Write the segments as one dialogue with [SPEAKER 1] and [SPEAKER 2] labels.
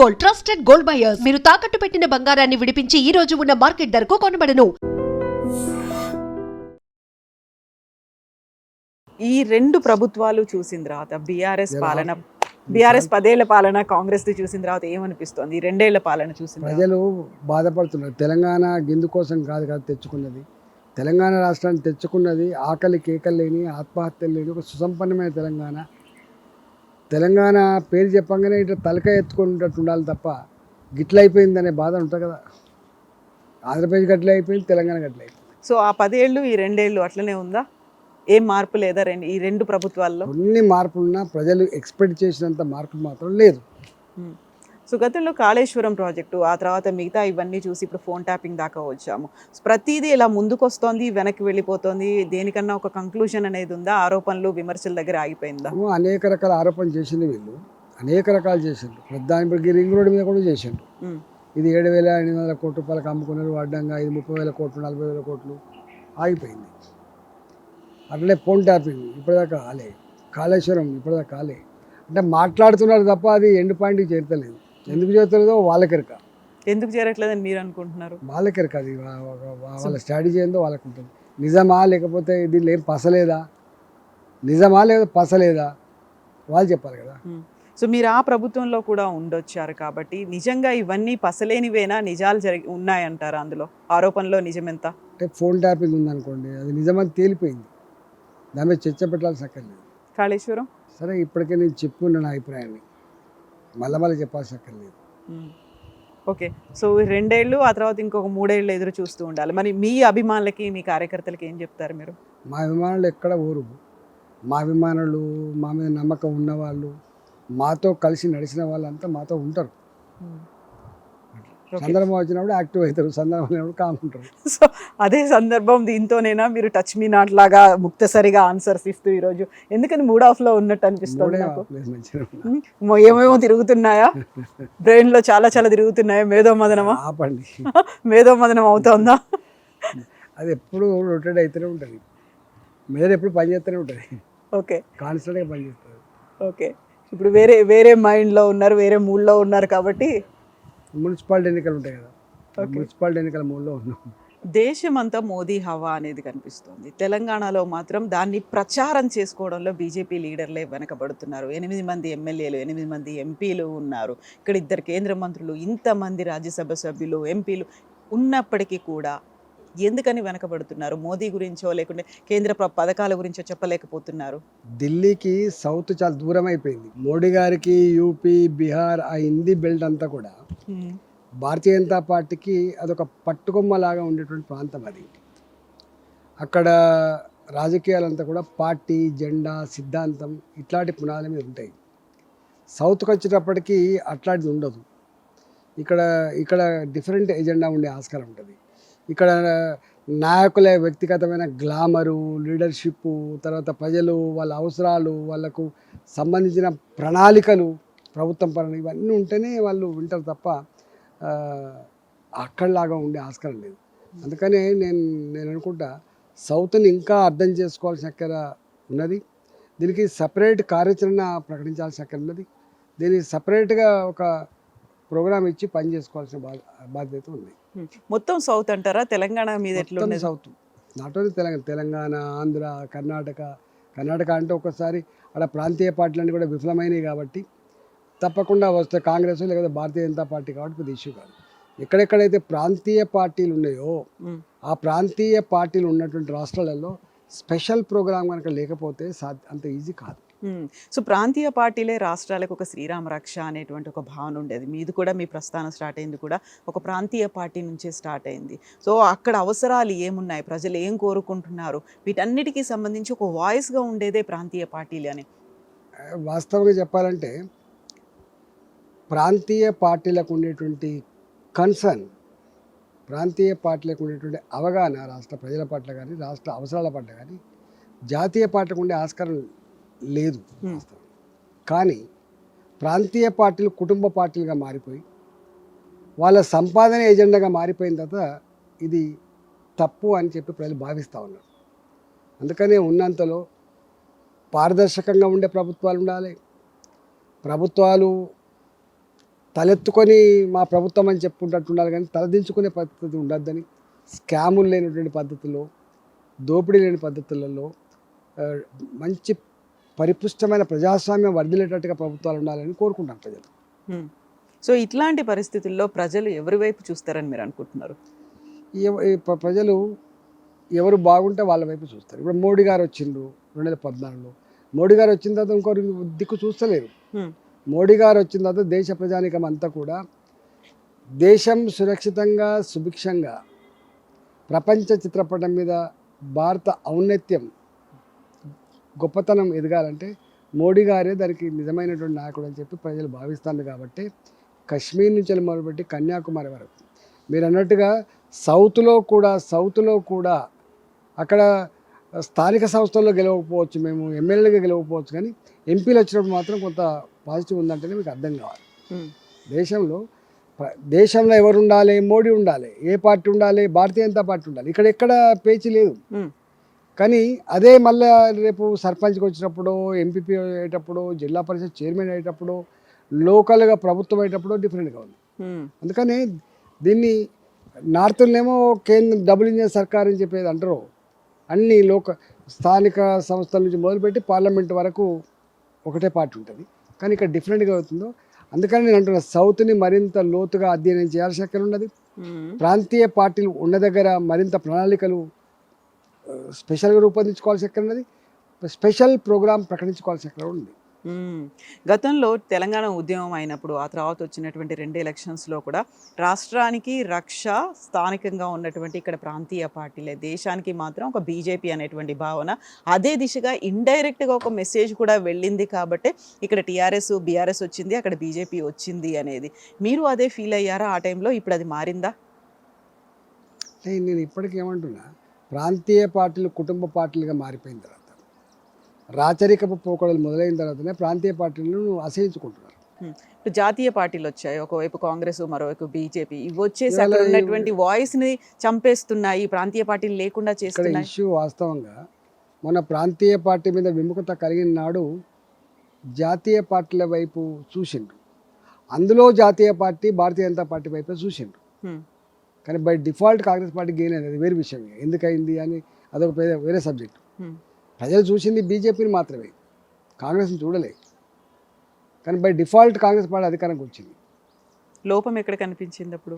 [SPEAKER 1] Gold, trusted gold buyers. మీరు తాకట్టు పెట్టిన బంగారాన్ని విడిపించి ఈ రోజు ఉన్న మార్కెట్ ధరకు కొనబడను.
[SPEAKER 2] ఈ రెండు ప్రభుత్వాలు చూసిన తర్వాత బీఆర్ఎస్ 10 ఏళ్ల పాలన, కాంగ్రెస్ చూసిన తర్వాత ఏమనిపిస్తోంది? ఈ 2 ఏళ్ల పాలన చూసిన
[SPEAKER 3] ప్రజలు బాధపడుతున్నారు. తెలంగాణ గిందు కోసం కాదు కదా తెచ్చుకున్నది. తెలంగాణ రాష్ట్రాన్ని తెచ్చుకున్నది ఆకలి కేకలు లేని, ఆత్మహత్యలు లేని ఒక సుసంపన్నమైన తెలంగాణ. తెలంగాణ పేరు చెప్పంగానే ఇట్లా తలకాయ ఎత్తుకునేటట్టు ఉండాలి తప్ప గిట్ల అయిపోయిందనే బాధ ఉంటుంది కదా. ఆంధ్రప్రదేశ్ గట్ల అయిపోయింది, తెలంగాణ గట్ల అయిపోయింది.
[SPEAKER 2] సో ఆ 10 ఏళ్ళు ఈ 2 ఏళ్ళు అట్లనే ఉందా? ఏం మార్పు లేదా ఈ రెండు ప్రభుత్వాల్లో?
[SPEAKER 3] కొన్ని మార్పులున్నా ప్రజలు ఎక్స్పెక్ట్ చేసినంత మార్పులు మాత్రం లేదు.
[SPEAKER 2] సో గతంలో కాళేశ్వరం ప్రాజెక్టు, ఆ తర్వాత మిగతా ఇవన్నీ చూసి ఇప్పుడు ఫోన్ ట్యాపింగ్ దాకా వచ్చాము. ప్రతిదీ ఇలా ముందుకు వస్తోంది, వెనక్కి వెళ్ళిపోతుంది. దేనికన్నా ఒక కంక్లూజన్ అనేది ఉందా? ఆరోపణలు విమర్శల దగ్గర ఆగిపోయిందా?
[SPEAKER 3] అనేక రకాల ఆరోపణలు చేసింది వీళ్ళు, అనేక రకాలు చేసిండ్రు. దాని రింగ్ రోడ్డు మీద కూడా చేసిండ్రు. ఇది 7,800 కోట్ల రూపాయలకు అమ్ముకున్నారు అడ్డంగా, ఇది 30,000 కోట్లు, 40,000 కోట్లు ఆగిపోయింది. అట్లనే ఫోన్ ట్యాపింగ్ ఇప్పటిదాకా కాలే, కాళేశ్వరం ఇప్పటిదాకా కాలే. అంటే మాట్లాడుతున్నారు తప్ప అది ఎండ్ పాయింట్కి చేరతలేదు. ఎందుకు చేరతలేదో వాళ్ళకెరక.
[SPEAKER 2] ఎందుకు చేరట్లేదని మీరు అనుకుంటున్నారు?
[SPEAKER 3] వాళ్ళకెరక. అది వాళ్ళ స్ట్రాటజీ ఏందో వాళ్ళకు ఉంటుంది. నిజమా లేకపోతే దీనిలో ఏం పసలేదా, నిజమా లేదా పసలేదా వాళ్ళు చెప్పాలి కదా.
[SPEAKER 2] సో మీరు ఆ ప్రభుత్వంలో కూడా ఉండొచ్చారు కాబట్టి నిజంగా ఇవన్నీ పసలేనివేనా, నిజాలు ఉన్నాయంటారా? అందులో ఆరోపణలో నిజమెంత?
[SPEAKER 3] అంటే ఫోన్ ట్యాపింగ్ ఉందనుకోండి, అది నిజమని తేలిపోయింది, దాని మీద చర్చ పెట్టాల్సి అక్కర్లేదు.
[SPEAKER 2] కాళేశ్వరం
[SPEAKER 3] సరే ఇప్పటికే నేను చెప్పుకున్న నా అభిప్రాయాన్ని మళ్ళీ చెప్పాల్సి అక్కర్లేదు.
[SPEAKER 2] ఓకే. సో 2 ఏళ్ళు, ఆ తర్వాత ఇంకొక 3 ఏళ్ళు ఎదురు చూస్తూ ఉండాలి. మరి మీ అభిమానులకి, మీ కార్యకర్తలకి ఏం చెప్తారు మీరు?
[SPEAKER 3] మా అభిమానులు ఎక్కడ ఊరు. మా అభిమానులు, మా మీద నమ్మకం ఉన్నవాళ్ళు, మాతో కలిసి నడిచిన వాళ్ళంతా మాతో ఉంటారు. సందర్భం వచ్చినప్పుడు యాక్టివ్ అవుతారు, సందర్భం వచ్చినప్పుడు కాముంటారు.
[SPEAKER 2] సో అదే సందర్భం దీంతోనేనా మీరు టచ్ మీ నాట్ లాగా ముక్తసరిగా ఆన్సర్స్ ఇస్తూ ఈరోజు? ఎందుకని మూడ్ ఆఫ్లో ఉన్నట్టు అనిపిస్తుంది నాకు. ఏమేమో తిరుగుతున్నాయా బ్రెయిన్లో? చాలా చాలా తిరుగుతున్నాయా? మేధోమదనమా?
[SPEAKER 3] ఆపండి.
[SPEAKER 2] మేధోమదనం అవుతుందా?
[SPEAKER 3] అది ఎప్పుడు రొటేట్ అవుతూనే ఉంటుంది, మీద ఎప్పుడు పని చేస్తూనే ఉంటుంది.
[SPEAKER 2] ఓకే,
[SPEAKER 3] కాన్స్టెంట్గా పని చేస్తుంది.
[SPEAKER 2] ఓకే. ఇప్పుడు వేరే వేరే మైండ్లో ఉన్నారు, వేరే మూడ్లో ఉన్నారు కాబట్టి.
[SPEAKER 3] మున్సిపాలిటీ ఎన్నికలు ఉంటాయి కదా, మున్సిపాలిటీ ఎన్నికల మూడ్లో ఉన్నాం.
[SPEAKER 2] దేశమంతా మోదీ హవా అనేది కనిపిస్తుంది. తెలంగాణలో మాత్రం దాన్ని ప్రచారం చేసుకోవడంలో బీజేపీ లీడర్లే వెనకబడుతున్నారు. 8 మంది ఎమ్మెల్యేలు, 8 మంది ఎంపీలు ఉన్నారు. ఇక్కడ 2 కేంద్ర మంత్రులు, ఇంతమంది రాజ్యసభ సభ్యులు, ఎంపీలు ఉన్నప్పటికీ కూడా ఎందుకని వెనకబడుతున్నారు? మోదీ గురించో లేకుంటే కేంద్ర పథకాల గురించో చెప్పలేకపోతున్నారు.
[SPEAKER 3] ఢిల్లీకి సౌత్ చాలా దూరం అయిపోయింది. మోడీ గారికి యూపీ, బీహార్, ఆ హిందీ బెల్ట్ అంతా కూడా భారతీయ జనతా పార్టీకి అదొక పట్టుకొమ్మలాగా ఉండేటువంటి ప్రాంతం అది. అక్కడ రాజకీయాలంతా కూడా పార్టీ, జెండా, సిద్ధాంతం ఇట్లాంటి పునాదుల మీద ఉంటాయి. సౌత్కి వచ్చేటప్పటికి అట్లాంటిది ఉండదు. ఇక్కడ డిఫరెంట్ ఎజెండా ఉండే ఆస్కారం ఉంటుంది. ఇక్కడ నాయకుల వ్యక్తిగతమైన గ్లామరు, లీడర్షిప్, తర్వాత ప్రజలు వాళ్ళ అవసరాలు, వాళ్ళకు సంబంధించిన ప్రణాళికలు, ప్రభుత్వం పరంగా ఇవన్నీ ఉంటేనే వాళ్ళు వింటారు తప్ప అక్కడలాగా ఉండే ఆస్కారం లేదు. అందుకనే నేను అనుకుంటా సౌత్ని ఇంకా అర్థం చేసుకోవాల్సిన అక్కర ఉన్నది. దీనికి సపరేట్ కార్యాచరణ ప్రకటించాల్సిన అక్కర ఉన్నది. దీనికి సపరేట్గా ఒక ప్రోగ్రామ్ ఇచ్చి పని చేసుకోవాల్సిన బాధ్యత ఉంది.
[SPEAKER 2] మొత్తం సౌత్ అంటారా? తెలంగాణ మీద ఎట్లా?
[SPEAKER 3] South not only Telangana, Andhra, Karnataka అంటే ఒకసారి అక్కడ ప్రాంతీయ పార్టీలన్నీ కూడా విఫలమైనవి కాబట్టి తప్పకుండా వస్తే కాంగ్రెస్ లేకపోతే భారతీయ జనతా పార్టీ కాబట్టి పెద్ద ఇష్యూ కాదు. ఎక్కడెక్కడైతే ప్రాంతీయ పార్టీలు ఉన్నాయో ఆ ప్రాంతీయ పార్టీలు ఉన్నటువంటి రాష్ట్రాలలో స్పెషల్ ప్రోగ్రామ్ కనుక లేకపోతే అంత ఈజీ కాదు.
[SPEAKER 2] సో ప్రాంతీయ పార్టీలే రాష్ట్రాలకు ఒక శ్రీరామ రక్ష అనేటువంటి ఒక భావన ఉండేది. మీది కూడా, మీ ప్రస్థానం స్టార్ట్ అయింది కూడా ఒక ప్రాంతీయ పార్టీ నుంచే స్టార్ట్ అయింది. సో అక్కడ అవసరాలు ఏమున్నాయి, ప్రజలు ఏం కోరుకుంటున్నారు, వీటన్నిటికీ సంబంధించి ఒక వాయిస్గా ఉండేదే ప్రాంతీయ పార్టీలు అని.
[SPEAKER 3] వాస్తవంగా చెప్పాలంటే ప్రాంతీయ పార్టీలకు ఉండేటువంటి కన్సర్న్, ప్రాంతీయ పార్టీలకు ఉండేటువంటి అవగాహన రాష్ట్ర ప్రజల పట్ల కానీ, రాష్ట్ర అవసరాల పట్ల కానీ జాతీయ పార్టీలకు ఉండే ఆస్కారం లేదు. కానీ ప్రాంతీయ పార్టీలు కుటుంబ పార్టీలుగా మారిపోయి వాళ్ళ సంపాదన ఎజెండాగా మారిపోయిన తర్వాత ఇది తప్పు అని చెప్పి ప్రజలు భావిస్తూ ఉన్నారు. అందుకనే ఉన్నంతలో పారదర్శకంగా ఉండే ప్రభుత్వాలు ఉండాలి. ప్రభుత్వాలు తలెత్తుకొని మా ప్రభుత్వం అని చెప్పుకుంటూ ఉండాలి, కానీ తలదించుకునే పద్ధతి ఉండద్దని, స్కాములు లేనటువంటి పద్ధతిలో, దోపిడీ లేని పద్ధతులలో మంచి పరిపుష్టమైన ప్రజాస్వామ్యం వర్ధిల్లేటట్టుగా ప్రభుత్వాలు ఉండాలని కోరుకుంటాం ప్రజలు.
[SPEAKER 2] సో ఇట్లాంటి పరిస్థితుల్లో ప్రజలు ఎవరి వైపు చూస్తారని మీరు అనుకుంటున్నారు?
[SPEAKER 3] ప్రజలు ఎవరు బాగుంటే వాళ్ళ వైపు చూస్తారు. ఇప్పుడు మోడీ గారు వచ్చిండ్రు 2014లో, మోడీ గారు వచ్చిన తర్వాత ఇంకొకరు దిక్కు చూస్తలేరు. మోడీ గారు వచ్చిన తర్వాత దేశ ప్రజానికం అంతా కూడా దేశం సురక్షితంగా సుభిక్షంగా ప్రపంచ చిత్రపటం మీద భారత ఔన్నత్యం గొప్పతనం ఎదగాలంటే మోడీ గారే దానికి నిజమైనటువంటి నాయకుడు అని చెప్పి ప్రజలు భావిస్తారు. కాబట్టి కశ్మీర్ నుంచి మొదలుపెట్టి కన్యాకుమారి వరకు మీరు అన్నట్టుగా సౌత్లో కూడా అక్కడ స్థానిక సంస్థల్లో గెలవకపోవచ్చు, మేము ఎమ్మెల్యేగా గెలవకపోవచ్చు, కానీ ఎంపీలు వచ్చినప్పుడు మాత్రం కొంత పాజిటివ్ ఉందంటేనే మీకు అర్థం కావాలి. దేశంలో ఎవరు ఉండాలి? మోడీ ఉండాలి. ఏ పార్టీ ఉండాలి? భారతీయ జనతా పార్టీ ఉండాలి. ఇక్కడ పేచి లేదు. కానీ అదే మళ్ళీ రేపు సర్పంచ్కి వచ్చినప్పుడు, ఎంపీపీ అయ్యేటప్పుడు, జిల్లా పరిషత్ చైర్మన్ అయ్యేటప్పుడు, లోకల్గా ప్రభుత్వం అయ్యేటప్పుడు డిఫరెంట్గా ఉంది. అందుకని దీన్ని నార్త్నేమో కేంద్ర డబుల్ ఇంజన్ సర్కార్ అని చెప్పేది అంటారు. అన్ని స్థానిక సంస్థల నుంచి మొదలుపెట్టి పార్లమెంట్ వరకు ఒకటే పార్టీ ఉంటుంది, కానీ ఇక్కడ డిఫరెంట్గా అవుతుందో. అందుకని నేను అంటున్నా, సౌత్ని మరింత లోతుగా అధ్యయనం చేయాల్సిన శక్తి ఉన్నది. ప్రాంతీయ పార్టీలు ఉన్న దగ్గర మరింత ప్రణాళికలు స్పెషల్గా రూపొందించుకోవాల్సి ఎక్కడ ఉన్నది, స్పెషల్ ప్రోగ్రామ్ ప్రకటించుకోవాల్సి ఎక్కడ ఉంది.
[SPEAKER 2] గతంలో తెలంగాణ ఉద్యమం అయినప్పుడు, ఆ తర్వాత వచ్చినటువంటి 2 ఎలక్షన్స్లో కూడా రాష్ట్రానికి రక్ష స్థానికంగా ఉన్నటువంటి ఇక్కడ ప్రాంతీయ పార్టీలే, దేశానికి మాత్రం ఒక బీజేపీ అనేటువంటి భావన, అదే దిశగా ఇండైరెక్ట్గా ఒక మెసేజ్ కూడా వెళ్ళింది. కాబట్టి ఇక్కడ టీఆర్ఎస్ బీఆర్ఎస్ వచ్చింది, అక్కడ బీజేపీ వచ్చింది అనేది మీరు అదే ఫీల్ అయ్యారా ఆ టైంలో? ఇప్పుడు అది మారిందా?
[SPEAKER 3] నేను ఇప్పటికీ ఏమంటున్నా, ప్రాంతీయ పార్టీలు కుటుంబ పార్టీలుగా మారిపోయిన తర్వాత, రాచరికపు పోకడలు మొదలైన తర్వాతనే ప్రాంతీయ పార్టీలను అసహించుకుంటున్నారు.
[SPEAKER 2] ఇప్పుడు జాతీయ పార్టీలు వచ్చాయి, ఒకవైపు కాంగ్రెస్, మరోవైపు బీజేపీ. ఇవి వచ్చేసి అక్కడ ఉన్నటువంటి వాయిస్ని చంపేస్తున్నాయి, ప్రాంతీయ పార్టీలు లేకుండా చేస్తున్నాయి.
[SPEAKER 3] ఇష్యూ వాస్తవంగా మన ప్రాంతీయ పార్టీ మీద విముఖత కలిగిన నాడు జాతీయ పార్టీల వైపు చూసిండ్రు. అందులో జాతీయ పార్టీ భారతీయ జనతా పార్టీ వైపే చూసిండ్రు. కానీ by default Congress party gain అనేది వేరే విషయం. ఎందుకైంది అని అదొక వేరే సబ్జెక్ట్. ప్రజలు చూసింది బీజేపీని మాత్రమే, కాంగ్రెస్ని చూడలే. కానీ బై డిఫాల్ట్ కాంగ్రెస్ పార్టీ అధికారంకి వచ్చింది.
[SPEAKER 2] లోపం ఎక్కడ కనిపించింది అప్పుడు?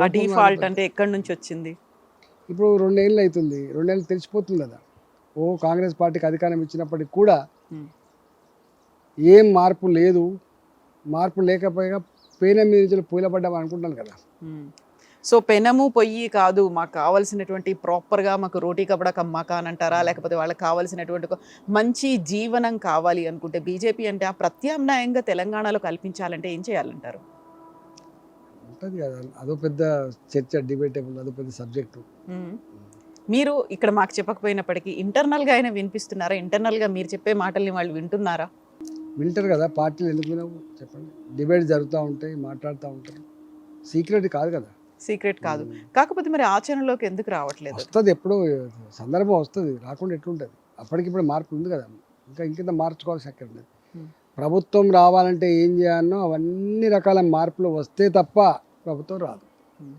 [SPEAKER 2] ఆ డిఫాల్ట్ అంటే ఎక్కడి నుంచి వచ్చింది?
[SPEAKER 3] ఇప్పుడు 2 ఏళ్ళు అవుతుంది, 2 ఏళ్ళు తెలిసిపోతుంది కదా. కాంగ్రెస్ పార్టీకి అధికారం ఇచ్చినప్పటికి కూడా ఏం మార్పు లేదు. మార్పు లేకపోయినా పేన మీద పూలపడ్డాం అనుకుంటాను కదా.
[SPEAKER 2] సో పెనము పొయ్యి కాదు, మాకు కావాల్సినటువంటి ప్రాపర్గా మాకు రోటీ కపడా కమ్మాక అని అంటారా, లేకపోతే వాళ్ళకి కావాల్సినటువంటి ఒక మంచి జీవనం కావాలి అనుకుంటే బీజేపీ అంటే ఆ ప్రత్యామ్నాయంగా తెలంగాణలో కల్పించాలంటే ఏం చేయాలంటారు?
[SPEAKER 3] ఉంటుంది కదా, అదో పెద్ద చర్చ, డిబేటబుల్, అదో పెద్ద సబ్జెక్టు.
[SPEAKER 2] మీరు ఇక్కడ మాకు చెప్పకపోయినప్పటికీ ఇంటర్నల్గా అయినా వినిపిస్తున్నారా? ఇంటర్నల్గా మీరు చెప్పే మాటల్ని వాళ్ళు వింటున్నారా?
[SPEAKER 3] వింటారు కదా. పార్టీలు ఎందుకు వినవు చెప్పండి? డిబేట్ జరుగుతూ ఉంటాయి, మాట్లాడుతూ ఉంటారు. సీక్రెట్ కాదు కదా.
[SPEAKER 2] సీక్రెట్ కాదు, కాకపోతే మరి ఆచరణలోకి ఎందుకు రావట్లేదు?
[SPEAKER 3] వస్తుంది, ఎప్పుడో సందర్భం వస్తుంది, రాకుండా ఎట్లుంటుంది. అప్పటికిప్పుడు మార్పు ఉంది కదా, ఇంకింత మార్చుకోవాల్సి అక్కడ ఉంది. ప్రభుత్వం రావాలంటే ఏం చేయాలనో అవన్నీ రకాల మార్పులు వస్తే తప్ప ప్రభుత్వం రాదు.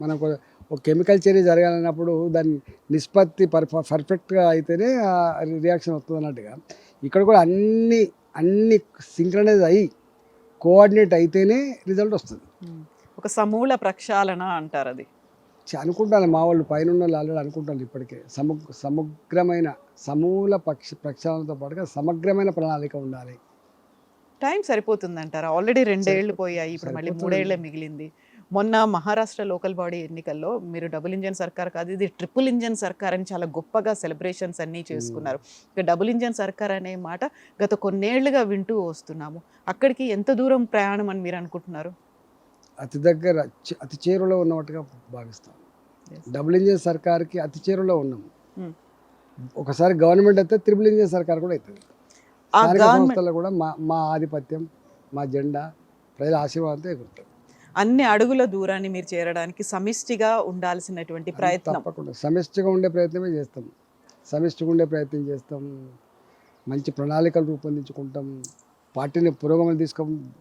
[SPEAKER 3] మనకు ఒక కెమికల్ చర్య జరగాలన్నప్పుడు దాని నిష్పత్తి పర్ఫెక్ట్గా అయితేనే రియాక్షన్ వస్తుంది అన్నట్టుగా ఇక్కడ కూడా అన్ని సింక్రనైజ్ అయ్యి కోఆర్డినేట్ అయితేనే రిజల్ట్ వస్తుంది.
[SPEAKER 2] ఒక సమూల ప్రక్షాళన అంటారు అది.
[SPEAKER 3] అనుకుంటాను, మా వాళ్ళు పైన వాళ్ళు ఆల్రెడీ అనుకుంటాను. ఇప్పటికే సమగ్రమైన సమూల ప్రక్షాళనతో పాటుగా సమగ్రమైన ప్రణాళిక ఉండాలి.
[SPEAKER 2] టైం సరిపోతుంది అంటారా? ఆల్రెడీ 2 ఏళ్ళు పోయాయి, ఇప్పుడు మళ్ళీ 3 ఏళ్ళే మిగిలింది. మొన్న మహారాష్ట్ర లోకల్ బాడీ ఎన్నికల్లో మీరు డబుల్ ఇంజన్ సర్కార్ కాదు, ఇది ట్రిపుల్ ఇంజన్ సర్కార్ అని చాలా గొప్పగా సెలబ్రేషన్స్ అన్నీ చేసుకున్నారు. ఇక డబుల్ ఇంజన్ సర్కార్ అనే మాట గత కొన్నేళ్లుగా వింటూ వస్తున్నాము. అక్కడికి ఎంత దూరం ప్రయాణం అని మీరు అనుకుంటున్నారు?
[SPEAKER 3] అతి దగ్గర, అతి చేరువలో ఉన్నట్టుగా భావిస్తాం. డబుల్ ఇంజన్ సర్కార్కి అతి చేరువలో ఉన్నాము. ఒకసారి గవర్నమెంట్ అయితే ట్రిపుల్ ఇంజన్ సర్కార్ కూడా అవుతుంది. స్థానిక సంస్థల్లో కూడా మా ఆధిపత్యం, మా జెండా, ప్రజల ఆశీర్వాదంతో ఎగురుతుంది.
[SPEAKER 2] అన్ని అడుగుల దూరాన్ని మీరు చేరడానికి సమిష్టిగా ఉండాల్సినటువంటి ప్రయత్నం.
[SPEAKER 3] తప్పకుండా సమిష్టిగా ఉండే ప్రయత్నమే చేస్తాం. సమిష్టిగా ఉండే ప్రయత్నం చేస్తాం, మంచి ప్రణాళికలు రూపొందించుకుంటాం, పార్టీని పురోగమన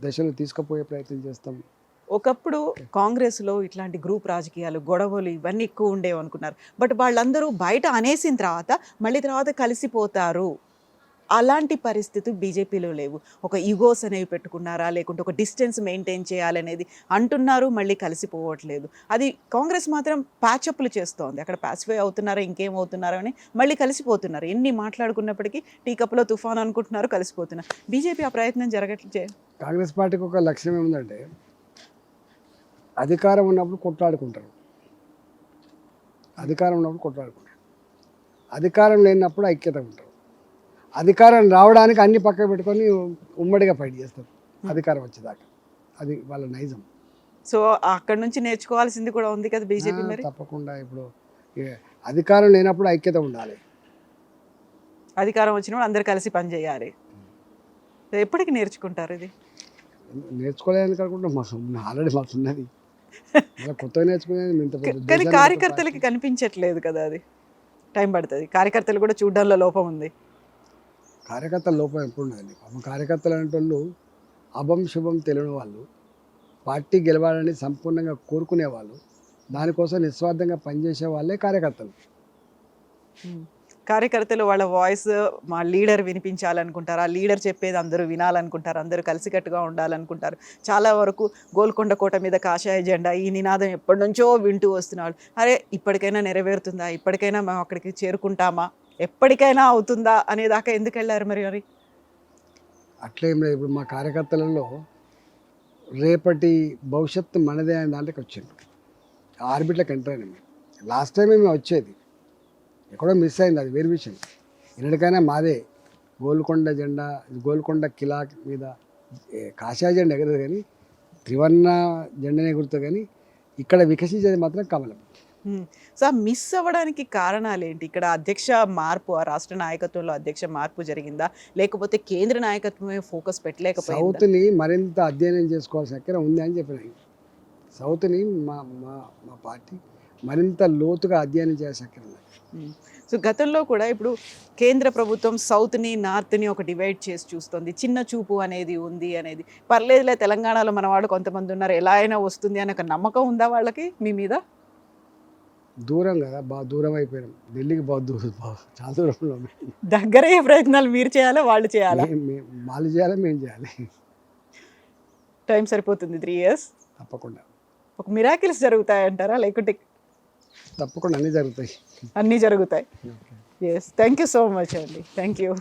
[SPEAKER 3] దశలో తీసుకుపోయే ప్రయత్నం చేస్తాం.
[SPEAKER 2] ఒకప్పుడు కాంగ్రెస్లో ఇట్లాంటి గ్రూప్ రాజకీయాలు గొడవలు ఇవన్నీ ఎక్కువ ఉండేవి అనుకున్నారు. బట్ వాళ్ళందరూ బయట అనేసిన తర్వాత మళ్ళీ తర్వాత కలిసిపోతారు. అలాంటి పరిస్థితి బీజేపీలో లేవు. ఒక ఈగోస్ అనేవి పెట్టుకున్నారా, లేకుంటే ఒక డిస్టెన్స్ మెయింటైన్ చేయాలనేది అంటున్నారు, మళ్ళీ కలిసిపోవట్లేదు. అది కాంగ్రెస్ మాత్రం ప్యాచప్లు చేస్తోంది. అక్కడ ప్యాసిఫై అవుతున్నారా, ఇంకేం అవుతున్నారో అని మళ్ళీ కలిసిపోతున్నారు. ఎన్ని మాట్లాడుకున్నప్పటికీ టీ కప్లో తుఫాన్ అనుకుంటున్నారు, కలిసిపోతున్నారు. బీజేపీ ఆ ప్రయత్నం జరగట్లేదు.
[SPEAKER 3] కాంగ్రెస్ పార్టీకి ఒక లక్ష్యం ఏముందంటే అధికారం ఉన్నప్పుడు కొట్లాడుకుంటారు, అధికారం ఉన్నప్పుడు కొట్లాడుకుంటారు, అధికారం లేనప్పుడు ఐక్యత ఉంటారు. అధికారం రావడానికి అన్ని పక్కన పెట్టుకొని ఉమ్మడిగా ఫైట్ చేస్తారు అధికారం వచ్చేదాకా. అది వాళ్ళ నైజం.
[SPEAKER 2] సో అక్కడ నుంచి నేర్చుకోవాల్సింది కూడా ఉంది కదా బీజేపీ మరి.
[SPEAKER 3] తప్పకుండా. ఇప్పుడు అధికారం లేనప్పుడు ఐక్యత ఉండాలి,
[SPEAKER 2] అధికారం వచ్చినప్పుడు అందరు కలిసి పనిచేయాలి. ఎప్పటికి నేర్చుకుంటారు ఇది?
[SPEAKER 3] నేర్చుకోలేదని కాకుండా ఆల్రెడీ మాకు ఉన్నది, కొత్తగా నేర్చుకునేది.
[SPEAKER 2] కానీ కార్యకర్తలకి కనిపించట్లేదు కదా, అది టైం పడుతుంది. కార్యకర్తలు కూడా చూడడంలో లోపం ఉంది.
[SPEAKER 3] కార్యకర్తల లోపం ఎప్పుడు ఉన్నదండి. కార్యకర్తలు అంటే వాళ్ళు అభం శుభం తెలియని వాళ్ళు, పార్టీ గెలవాలని సంపూర్ణంగా కోరుకునే వాళ్ళు, దానికోసం నిస్వార్థంగా పనిచేసే వాళ్ళే కార్యకర్తలు.
[SPEAKER 2] కార్యకర్తలు వాళ్ళ వాయిస్ మా లీడర్ వినిపించాలనుకుంటారు, ఆ లీడర్ చెప్పేది అందరూ వినాలనుకుంటారు, అందరూ కలిసికట్టుగా ఉండాలనుకుంటారు. చాలా వరకు గోల్కొండ కోట మీద కాషాయ జెండా ఈ నినాదం ఎప్పటి నుంచో వింటూ వస్తున్నాడు. అరే ఇప్పటికైనా నెరవేరుతుందా, ఇప్పటికైనా మేము అక్కడికి చేరుకుంటామా, ఎప్పటికైనా అవుతుందా అనేదాకా ఎందుకు వెళ్ళారు మరి? మరి
[SPEAKER 3] అట్లేం లేదు. ఇప్పుడు మా కార్యకర్తలలో రేపటి భవిష్యత్తు మనదే అనే దాంట్లోకి వచ్చింది, ఆర్బిట్లోకి ఎంటర్ అయినా. లాస్ట్ టైం మేము వచ్చేది ఎక్కడో మిస్ అయింది, అది వేరే విషయం. ఎన్నటికైనా మాదే గోల్కొండ జెండా, గోల్కొండ కిలా మీద కాషాయ జెండా ఎగరదు, కానీ త్రివర్ణ జెండానే ఎగురుతుంది. కానీ ఇక్కడ వికసించేది మాత్రం కమలం.
[SPEAKER 2] సో మిస్ అవ్వడానికి కారణాలు ఏంటి? ఇక్కడ అధ్యక్ష మార్పు, ఆ రాష్ట్ర నాయకత్వంలో అధ్యక్ష మార్పు జరిగిందా, లేకపోతే కేంద్ర నాయకత్వమే ఫోకస్ పెట్టలేకపోయిందా?
[SPEAKER 3] సౌత్ని మరింత అధ్యయనం చేసుకోవాల్సిన అక్కడ ఉంది అని చెప్పిన. సౌత్ని మా మా మా పార్టీ మరింత లోతుగా అధ్యయనం చేయాల్సిన అక్కడ ఉంది.
[SPEAKER 2] సో గతంలో కూడా ఇప్పుడు కేంద్ర ప్రభుత్వం సౌత్ని నార్త్ని ఒక డివైడ్ చేసి చూస్తుంది, చిన్న చూపు అనేది ఉంది అనేది. పర్లేదులే, తెలంగాణలో మన వాళ్ళు కొంతమంది ఉన్నారు, ఎలా అయినా వస్తుంది అనే ఒక నమ్మకం ఉందా వాళ్ళకి మీ మీద?
[SPEAKER 3] దూరం కదా, బాగా దూరం అయిపోయాం. ఢిల్లీకి బాగా దూరం, చాలా దూరంలో.
[SPEAKER 2] దగ్గరయ్యే ప్రయత్నాలు మీరు చేయాలా, వాళ్ళు చేయాలా?
[SPEAKER 3] వాళ్ళు చేయాలి, మేము చేయాలి.
[SPEAKER 2] టైం సరిపోతుంది 3 years.
[SPEAKER 3] తప్పకుండా
[SPEAKER 2] ఒక మిరాకిల్స్ జరుగుతాయంటారా, లేకుంటే?
[SPEAKER 3] తప్పకుండా అన్నీ జరుగుతాయి.
[SPEAKER 2] అన్నీ జరుగుతాయి. Yes, thank you so much అండి. Thank you.